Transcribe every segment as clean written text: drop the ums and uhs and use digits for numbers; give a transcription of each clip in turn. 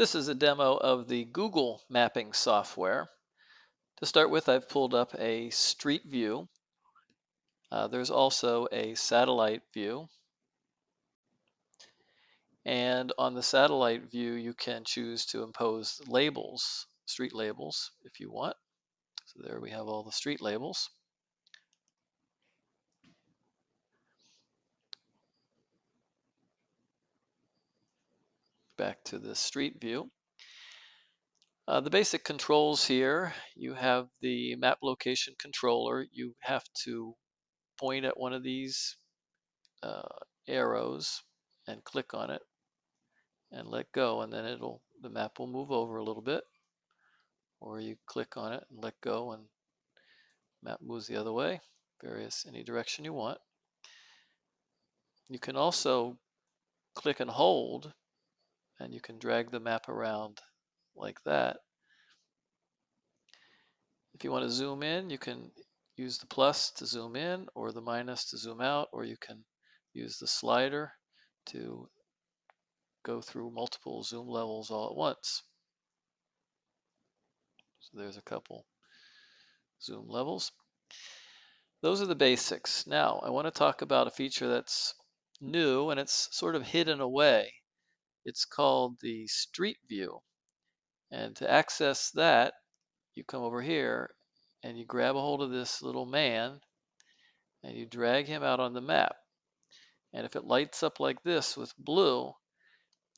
This is a demo of the Google mapping software. To start with, I've pulled up a street view. There's also a satellite view. And on the satellite view, you can choose to impose labels, street labels, if you want. So there we have all the street labels. Back to the street view. The basic controls here, you have the map location controller. You have to point at one of these uh, arrows and click on it and let go, and then the map will move over a little bit, or you click on it and let go and map moves the other way, any direction you want. You can also click and hold, and you can drag the map around like that. If you want to zoom in, you can use the plus to zoom in or the minus to zoom out, or you can use the slider to go through multiple zoom levels all at once. So there's a couple zoom levels. Those are the basics. Now, I want to talk about a feature that's new and it's sort of hidden away. It's called the Street View. And to access that, you come over here and you grab a hold of this little man and you drag him out on the map. And if it lights up like this with blue,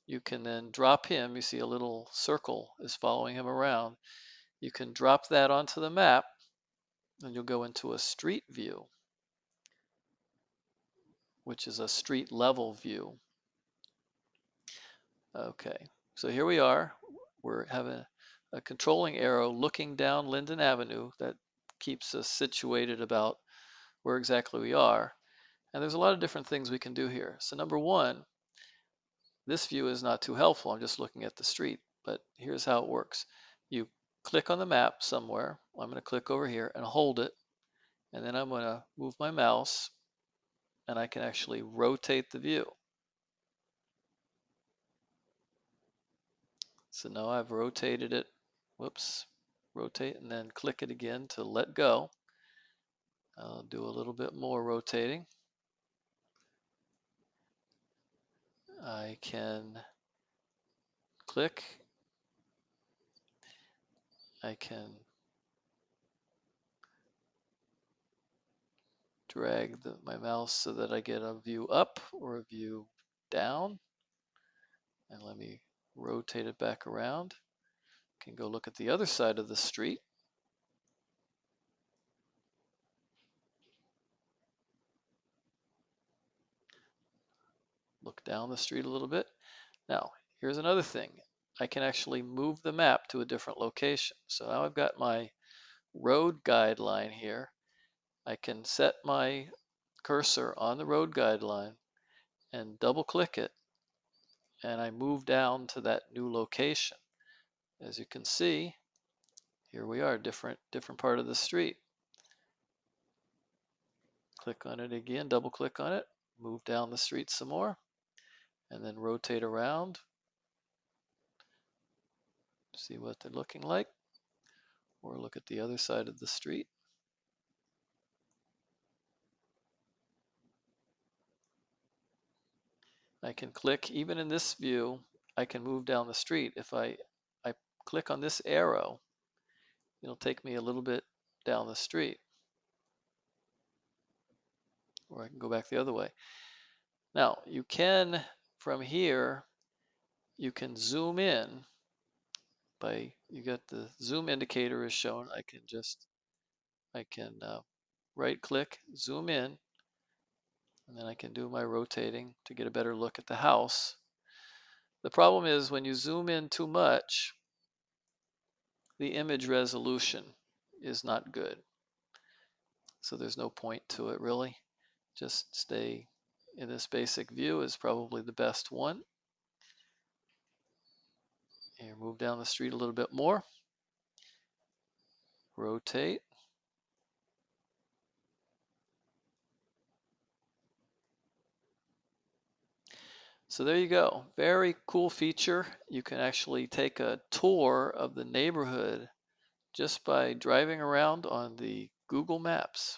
you can then drop him. You see a little circle is following him around. You can drop that onto the map and you'll go into a street view, which is a street level view. Okay, so here we are. We're having a controlling arrow looking down Linden Avenue that keeps us situated about where exactly we are. And there's a lot of different things we can do here. So number one, this view is not too helpful. I'm just looking at the street, but here's how it works. You click on the map somewhere. I'm going to click over here and hold it, and then I'm going to move my mouse, and I can actually rotate the view. So now I've rotated it. Whoops. Rotate and then click it again to let go. I'll do a little bit more rotating. I can click. I can drag my mouse so that I get a view up or a view down. And let me rotate it back around. Can go look at the other side of the street. Look down the street a little bit. Now, here's another thing. I can actually move the map to a different location. So now I've got my road guideline here. I can set my cursor on the road guideline and double click it, and I move down to that new location. As you can see, here we are, different part of the street. Click on it again, double click on it, move down the street some more, and then rotate around. See what they're looking like, or look at the other side of the street. I can click, even in this view, I can move down the street. If I click on this arrow, it'll take me a little bit down the street. Or I can go back the other way. Now, you can, from here, you can zoom in you got the zoom indicator is shown. I can right click, zoom in, and then I can do my rotating to get a better look at the house. The problem is when you zoom in too much, the image resolution is not good. So there's no point to it really. Just stay in this basic view is probably the best one. Here, move down the street a little bit more. Rotate. So there you go. Very cool feature. You can actually take a tour of the neighborhood just by driving around on the Google Maps.